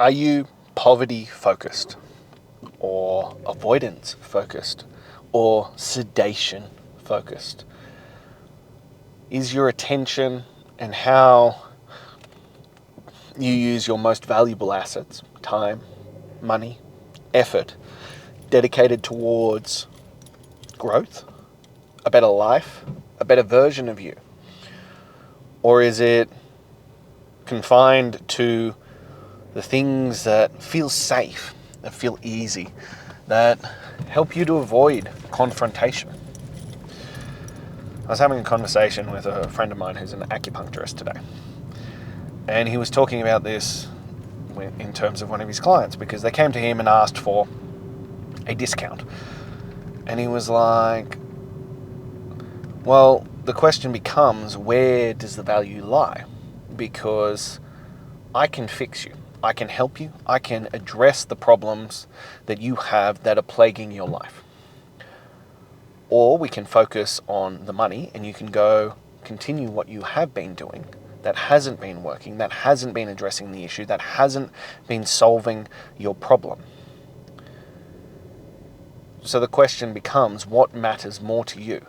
Are you poverty focused, or avoidance focused, or sedation focused? Is your attention and how you use your most valuable assets, time, money, effort, dedicated towards growth, a better life, a better version of you? Or is it confined to the things that feel safe, that feel easy, that help you to avoid confrontation? I was having a conversation with a friend of mine who's an acupuncturist today, and he was talking about this in terms of one of his clients, because they came to him and asked for a discount. And he was like, well, the question becomes, where does the value lie? Because I can fix you. I can help you. I can address the problems that you have that are plaguing your life. Or we can focus on the money and you can go continue what you have been doing that hasn't been working, that hasn't been addressing the issue, that hasn't been solving your problem. So the question becomes, what matters more to you?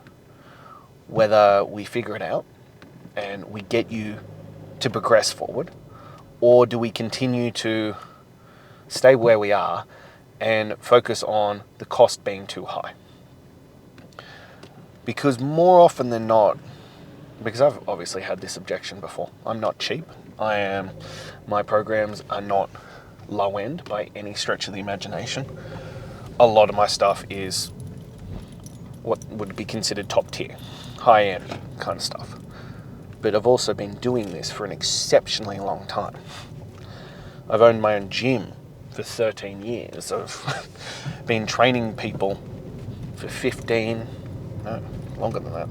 Whether we figure it out and we get you to progress forward, or do we continue to stay where we are and focus on the cost being too high? Because more often than not, because I've obviously had this objection before, I'm not cheap. My programs are not low end by any stretch of the imagination. A lot of my stuff is what would be considered top tier, high end kind of stuff. But I've also been doing this for an exceptionally long time. I've owned my own gym for 13 years. I've been training people for 15, no, longer than that,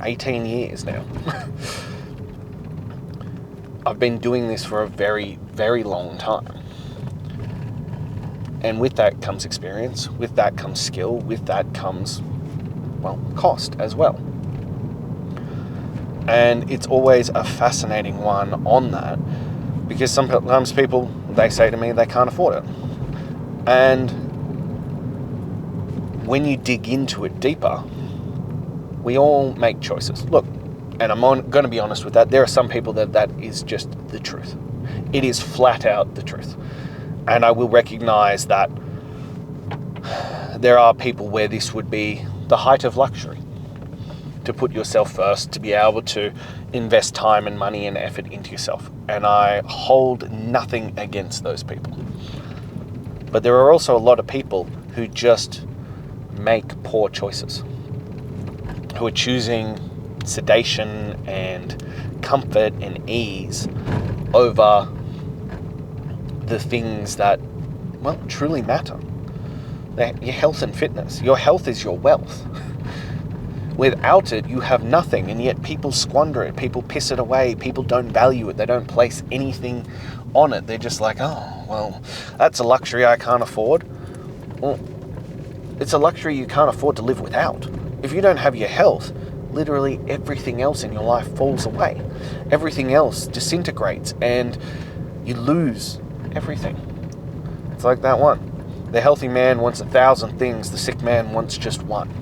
18 years now. I've been doing this for a very, very long time. And with that comes experience, with that comes skill, with that comes, well, cost as well. And it's always a fascinating one on that, because sometimes people, they say to me they can't afford it. And when you dig into it deeper, we all make choices. Look, and I'm going to be honest with that, there are some people that is just the truth. It is flat out the truth. And I will recognize that there are people where this would be the height of luxury, to put yourself first, to be able to invest time and money and effort into yourself. And I hold nothing against those people. But there are also a lot of people who just make poor choices, who are choosing sedation and comfort and ease over the things that, well, truly matter. Your health and fitness. Your health is your wealth. Without it, you have nothing, and yet people squander it. People piss it away. People don't value it. They don't place anything on it. They're just like, oh, well, that's a luxury I can't afford. Well, it's a luxury you can't afford to live without. If you don't have your health, literally everything else in your life falls away. Everything else disintegrates, and you lose everything. It's like that one. The healthy man wants 1,000 things. The sick man wants just one.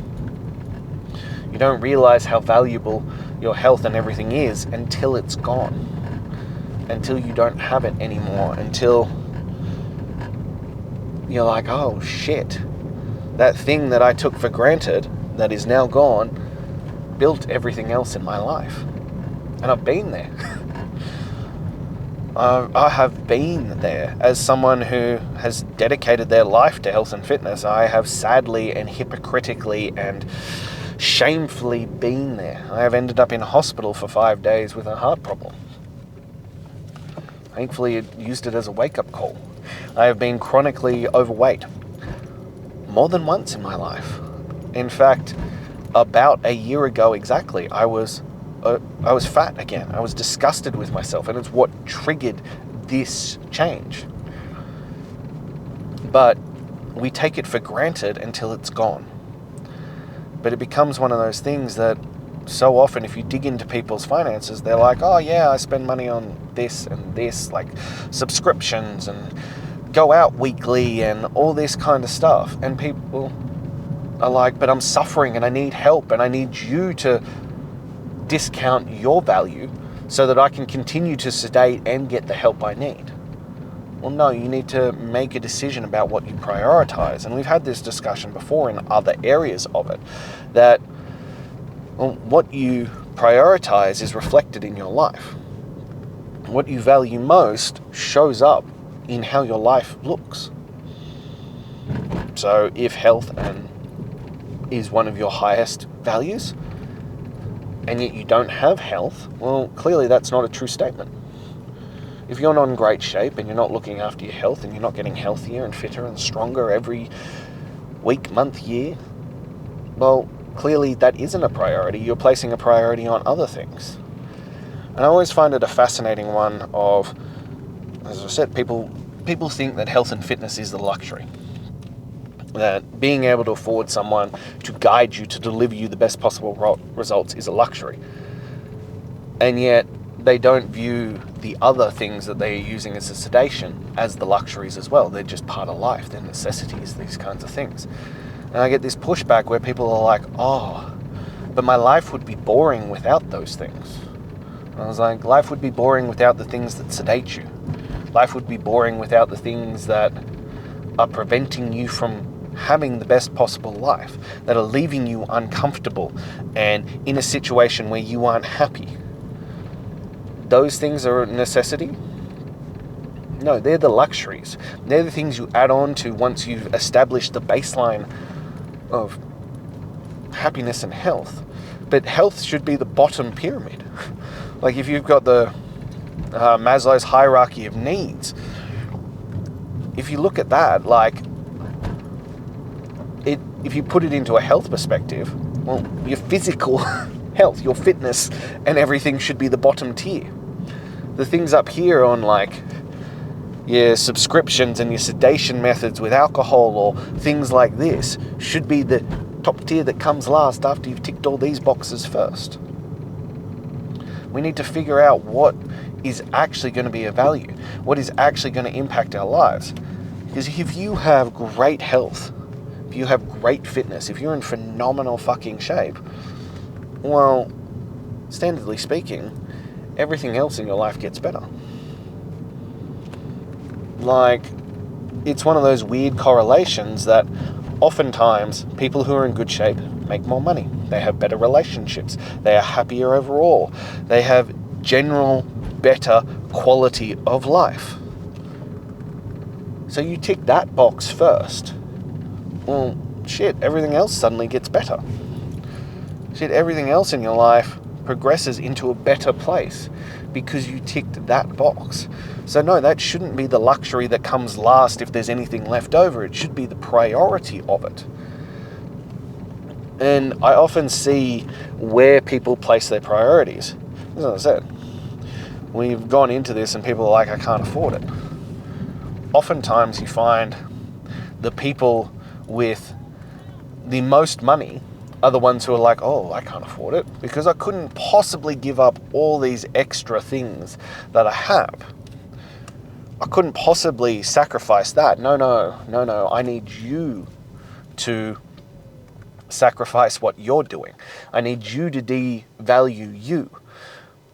You don't realize how valuable your health and everything is until it's gone. Until you don't have it anymore. Until you're like, oh shit. That thing that I took for granted, that is now gone, built everything else in my life. And I've been there. I have been there. As someone who has dedicated their life to health and fitness, I have sadly and hypocritically and shamefully been there. I have ended up in hospital for 5 days with a heart problem. Thankfully, it used it as a wake-up call. I have been chronically overweight more than once in my life. In fact, about a year ago exactly, I was fat again. I was disgusted with myself, and it's what triggered this change. But we take it for granted until it's gone. But it becomes one of those things that so often if you dig into people's finances, they're like, oh yeah, I spend money on this and this, like subscriptions and go out weekly and all this kind of stuff. And people are like, but I'm suffering and I need help and I need you to discount your value so that I can continue to sedate and get the help I need. Well, no, you need to make a decision about what you prioritize. And we've had this discussion before in other areas of it, that what you prioritize is reflected in your life. What you value most shows up in how your life looks. So if health is one of your highest values, and yet you don't have health, well, clearly that's not a true statement. If you're not in great shape and you're not looking after your health and you're not getting healthier and fitter and stronger every week, month, year, well, clearly that isn't a priority. You're placing a priority on other things. And I always find it a fascinating one of, as I said, people think that health and fitness is the luxury. That being able to afford someone to guide you, to deliver you the best possible results is a luxury. And yet they don't view the other things that they are using as a sedation as the luxuries as well. They're just part of life. They're necessities, these kinds of things. And I get this pushback where people are like, oh, but my life would be boring without those things. And I was like, life would be boring without the things that sedate you. Life would be boring without the things that are preventing you from having the best possible life, that are leaving you uncomfortable and in a situation where you aren't happy. Those things are a necessity? No, they're the luxuries. They're the things you add on to once you've established the baseline of happiness and health. But health should be the bottom pyramid. Like if you've got the Maslow's hierarchy of needs, if you look at that, like if you put it into a health perspective, well, your physical health, your fitness and everything should be the bottom tier. The things up here on like your subscriptions and your sedation methods with alcohol or things like this should be the top tier that comes last after you've ticked all these boxes first. We need to figure out what is actually going to be of value, what is actually going to impact our lives. Because if you have great health, if you have great fitness, if you're in phenomenal fucking shape, well, standardly speaking, everything else in your life gets better. Like, it's one of those weird correlations that oftentimes people who are in good shape make more money. They have better relationships. They are happier overall. They have general better quality of life. So you tick that box first. Well, shit, everything else suddenly gets better. Shit, everything else in your life progresses into a better place because you ticked that box. So no, that shouldn't be the luxury that comes last if there's anything left over. It should be the priority of it. And I often see where people place their priorities. As I said, we've gone into this and people are like, I can't afford it. Oftentimes you find the people with the most money are the ones who are like, oh, I can't afford it because I couldn't possibly give up all these extra things that I have. I couldn't possibly sacrifice that. No. I need you to sacrifice what you're doing. I need you to devalue you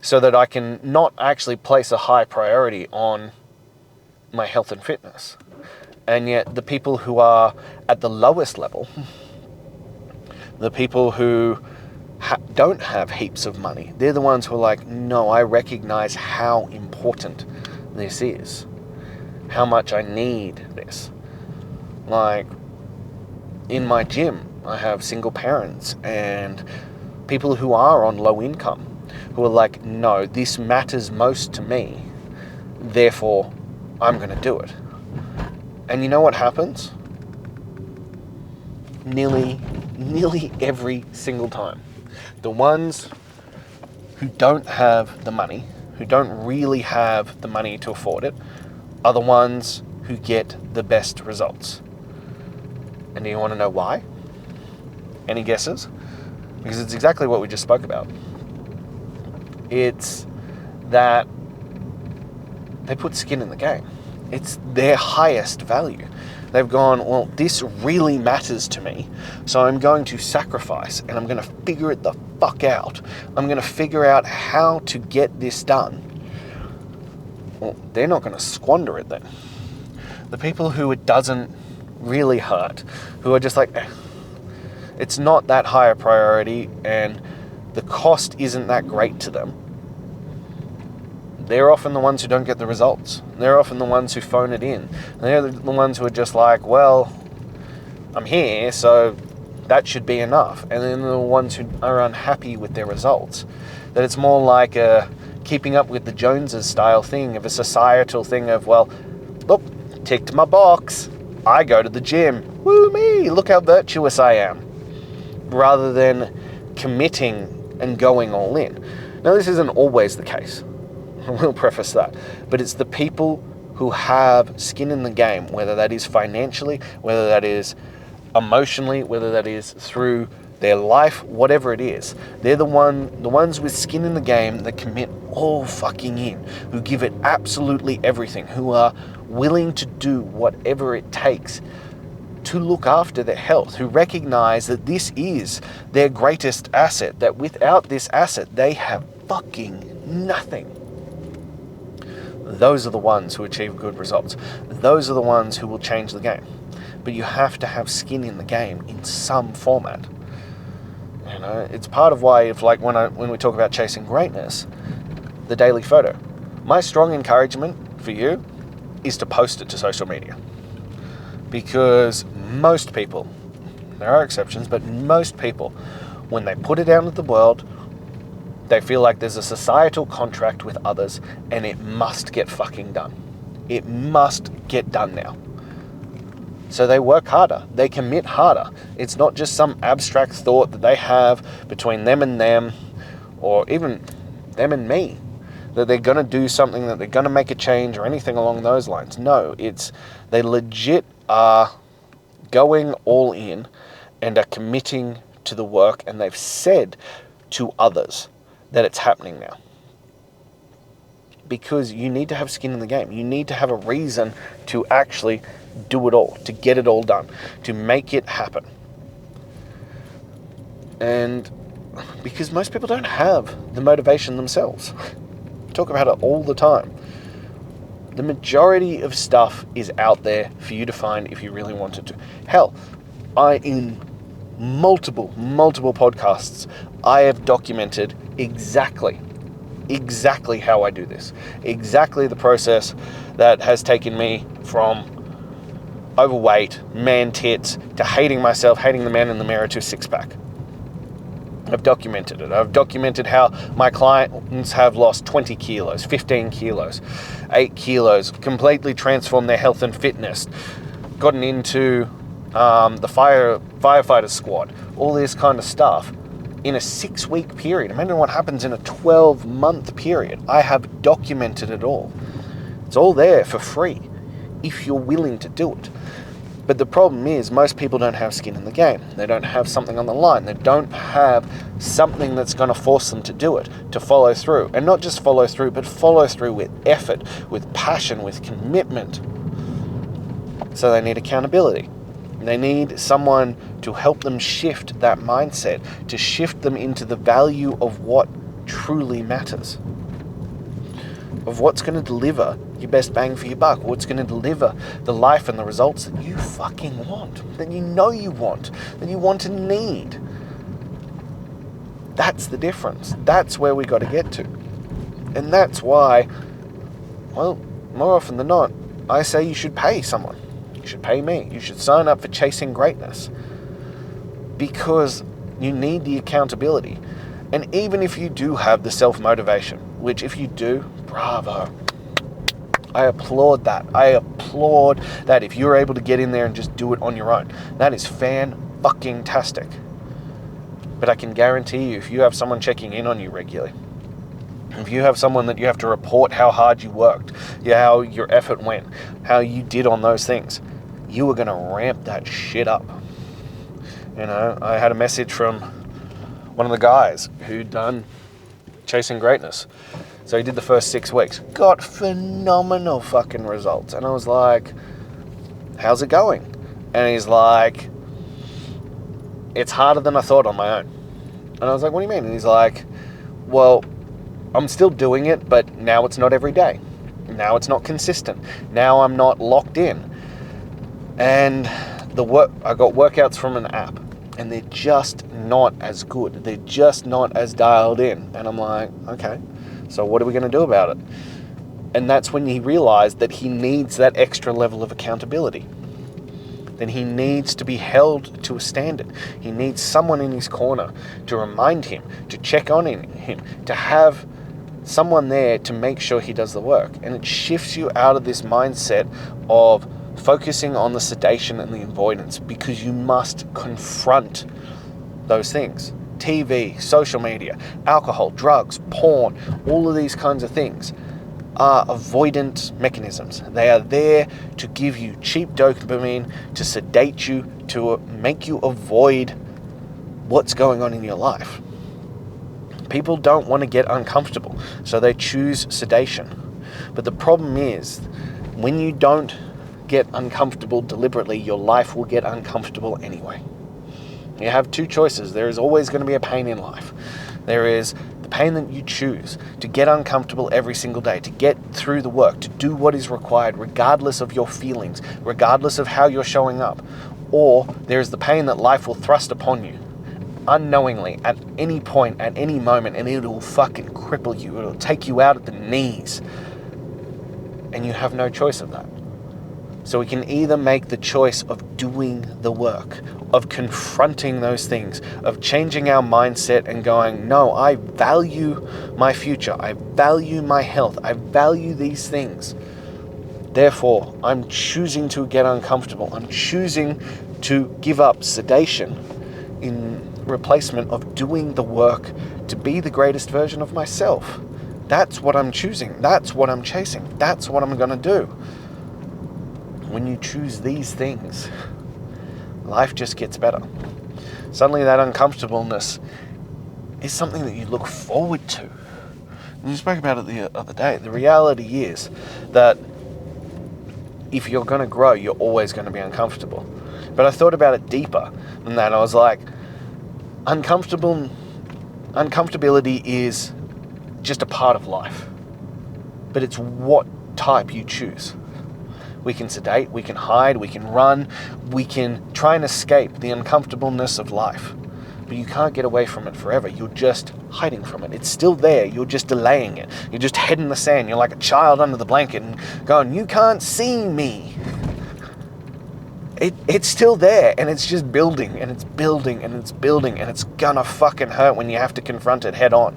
so that I can not actually place a high priority on my health and fitness. And yet the people who are at the lowest level, the people who don't have heaps of money, they're the ones who are like, no, I recognize how important this is, how much I need this. Like, in my gym, I have single parents and people who are on low income who are like, no, this matters most to me, therefore I'm going to do it. And you know what happens? Nearly every single time, the ones who don't have the money, who don't really have the money to afford it, are the ones who get the best results. And do you want to know why? Any guesses? Because it's exactly what we just spoke about. It's that they put skin in the game. It's their highest value. They've gone, well, this really matters to me, so I'm going to sacrifice and I'm going to figure it the fuck out. I'm going to figure out how to get this done. Well, they're not going to squander it then. The people who it doesn't really hurt, who are just like, it's not that high a priority and the cost isn't that great to them, they're often the ones who don't get the results. They're often the ones who phone it in. They're the ones who are just like, well, I'm here, so that should be enough. And then the ones who are unhappy with their results. That it's more like a keeping up with the Joneses style thing, of a societal thing of, well, look, ticked my box. I go to the gym. Woo me, look how virtuous I am. Rather than committing and going all in. Now, this isn't always the case. We'll preface that. But it's the people who have skin in the game, whether that is financially, whether that is emotionally, whether that is through their life, whatever it is. They're the ones with skin in the game that commit all fucking in, who give it absolutely everything, who are willing to do whatever it takes to look after their health, who recognize that this is their greatest asset, that without this asset, they have fucking nothing. Those are the ones who achieve good results. Those are the ones who will change the game. But you have to have skin in the game in some format. You know, it's part of why, if like when we talk about chasing greatness, the daily photo. My strong encouragement for you is to post it to social media. Because most people, there are exceptions, but most people, when they put it out into the world, they feel like there's a societal contract with others and it must get fucking done. It must get done now. So they work harder. They commit harder. It's not just some abstract thought that they have between them, or even them and me, that they're going to do something, that they're going to make a change or anything along those lines. No, it's they legit are going all in and are committing to the work, and they've said to others that it's happening now. Because you need to have skin in the game. You need to have a reason to actually do it all, to get it all done, to make it happen. And because most people don't have the motivation themselves. Talk about it all the time. The majority of stuff is out there for you to find if you really wanted to. Hell, in multiple podcasts, I have documented exactly how I do this. Exactly the process that has taken me from overweight, man tits, to hating myself, hating the man in the mirror, to six-pack. I've documented it. I've documented how my clients have lost 20 kilos, 15 kilos, 8 kilos, completely transformed their health and fitness, gotten into the firefighter squad, all this kind of stuff in a 6-week period. Imagine what happens in a 12-month period. I have documented it all. It's all there for free if you're willing to do it. But the problem is most people don't have skin in the game. They don't have something on the line. They don't have something that's going to force them to do it, to follow through. And not just follow through, but follow through with effort, with passion, with commitment. So they need accountability. They need someone to help them shift that mindset, to shift them into the value of what truly matters, of what's going to deliver your best bang for your buck, what's going to deliver the life and the results that you fucking want, that you know you want, that you want and need. That's the difference. That's where we got to get to. And that's why, well, more often than not, I say you should pay someone. You should pay me. You should sign up for Chasing Greatness. Because you need the accountability. And even if you do have the self-motivation, which if you do, bravo. I applaud that. I applaud that if you're able to get in there and just do it on your own. That is fan-fucking-tastic. But I can guarantee you, if you have someone checking in on you regularly, if you have someone that you have to report how hard you worked, how your effort went, how you did on those things, you are going to ramp that shit up. You know, I had a message from one of the guys who'd done Chasing Greatness. So he did the first 6 weeks, got phenomenal fucking results. And I was like, how's it going? And he's like, it's harder than I thought on my own. And I was like, what do you mean? And he's like, well, I'm still doing it, but now it's not every day. Now it's not consistent. Now I'm not locked in. And I got workouts from an app, and they're just not as good. They're just not as dialed in. And I'm like, okay, so what are we going to do about it? And that's when he realized that he needs that extra level of accountability. Then he needs to be held to a standard. He needs someone in his corner to remind him, to check on him, to have someone there to make sure he does the work. And it shifts you out of this mindset of focusing on the sedation and the avoidance, because you must confront those things. TV, social media, alcohol, drugs, porn, all of these kinds of things are avoidance mechanisms. They are there to give you cheap dopamine, to sedate you, to make you avoid what's going on in your life. People don't want to get uncomfortable, so they choose sedation. But the problem is, when you don't get uncomfortable deliberately, your life will get uncomfortable anyway. You have two choices. There is always going to be a pain in life. There is the pain that you choose to get uncomfortable every single day, to get through the work, to do what is required, regardless of your feelings, regardless of how you're showing up. Or there is the pain that life will thrust upon you unknowingly at any point, at any moment, and it will fucking cripple you. It'll take you out at the knees. And you have no choice of that. So we can either make the choice of doing the work, of confronting those things, of changing our mindset and going, no, I value my future. I value my health. I value these things. Therefore, I'm choosing to get uncomfortable. I'm choosing to give up sedation in replacement of doing the work to be the greatest version of myself. That's what I'm choosing. That's what I'm chasing. That's what I'm going to do. When you choose these things, life just gets better. Suddenly that uncomfortableness is something that you look forward to. And you spoke about it the other day. The reality is that if you're going to grow, you're always going to be uncomfortable. But I thought about it deeper than that. I was like, uncomfortability is just a part of life. But it's what type you choose. We can sedate, we can hide, we can run, we can try and escape the uncomfortableness of life. But you can't get away from it forever. You're just hiding from it. It's still there. You're just delaying it. You're just head in the sand. You're like a child under the blanket and going, you can't see me. It's still there, and it's just building, and it's building, and it's building, and it's gonna fucking hurt when you have to confront it head on.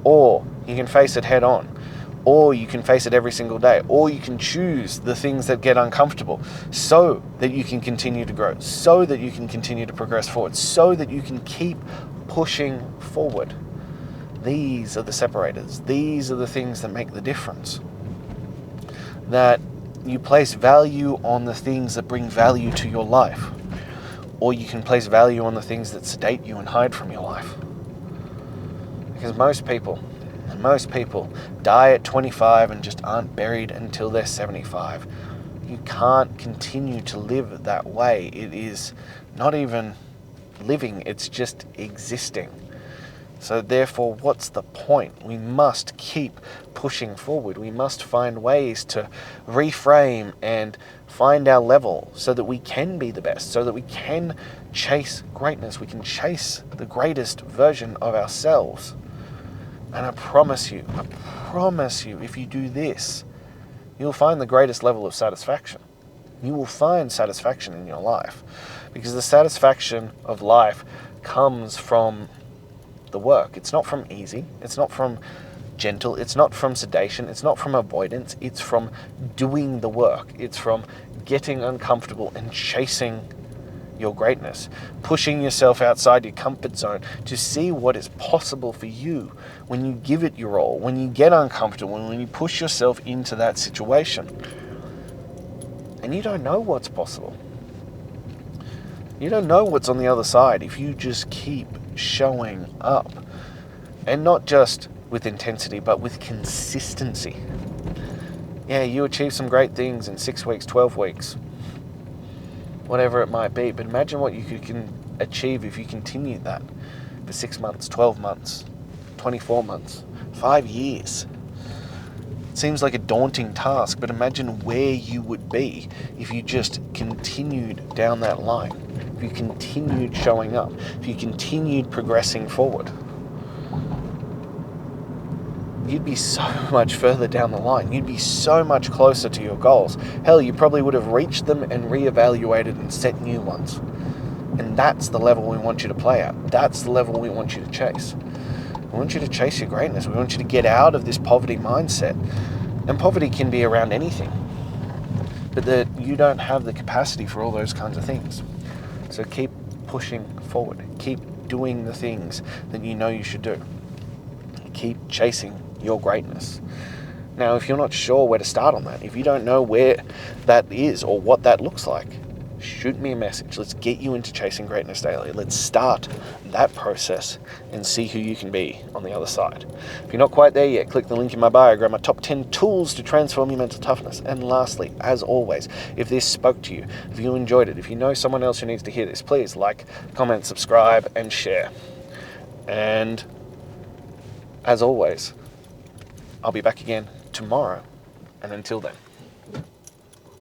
Or you can face it head on. Or you can face it every single day. Or you can choose the things that get uncomfortable so that you can continue to grow, so that you can continue to progress forward, so that you can keep pushing forward. These are the separators. These are the things that make the difference. That you place value on the things that bring value to your life. Or you can place value on the things that sedate you and hide from your life. Because most people die at 25 and just aren't buried until they're 75. You can't continue to live that way. It is not even living, it's just existing. So therefore, what's the point? We must keep pushing forward. We must find ways to reframe and find our level so that we can be the best, so that we can chase greatness. We can chase the greatest version of ourselves. And I promise you, if you do this, you'll find the greatest level of satisfaction. You will find satisfaction in your life, because the satisfaction of life comes from the work. It's not from easy. It's not from gentle. It's not from sedation. It's not from avoidance. It's from doing the work. It's from getting uncomfortable and chasing your greatness, pushing yourself outside your comfort zone to see what is possible for you when you give it your all, when you get uncomfortable, and when you push yourself into that situation. And you don't know what's possible. You don't know what's on the other side if you just keep showing up. And not just with intensity, but with consistency. Yeah, you achieve some great things in 6 weeks, 12 weeks, whatever it might be. But imagine what you can achieve if you continue that for 6 months, 12 months, 24 months, 5 years. It seems like a daunting task, but imagine where you would be if you just continued down that line, if you continued showing up, if you continued progressing forward. You'd be so much further down the line. You'd be so much closer to your goals. Hell, you probably would have reached them and reevaluated and set new ones. And that's the level we want you to play at. That's the level we want you to chase. We want you to chase your greatness. We want you to get out of this poverty mindset. And poverty can be around anything. But that you don't have the capacity for all those kinds of things. So keep pushing forward. Keep doing the things that you know you should do. Keep chasing your greatness. Now, if you're not sure where to start on that, if you don't know where that is or what that looks like, shoot me a message. Let's get you into Chasing Greatness Daily. Let's start that process and see who you can be on the other side. If you're not quite there yet, click the link in my bio, grab my top 10 tools to transform your mental toughness. And lastly, as always, if this spoke to you, if you enjoyed it, if you know someone else who needs to hear this, please like, comment, subscribe, and share. And as always, I'll be back again tomorrow. And until then,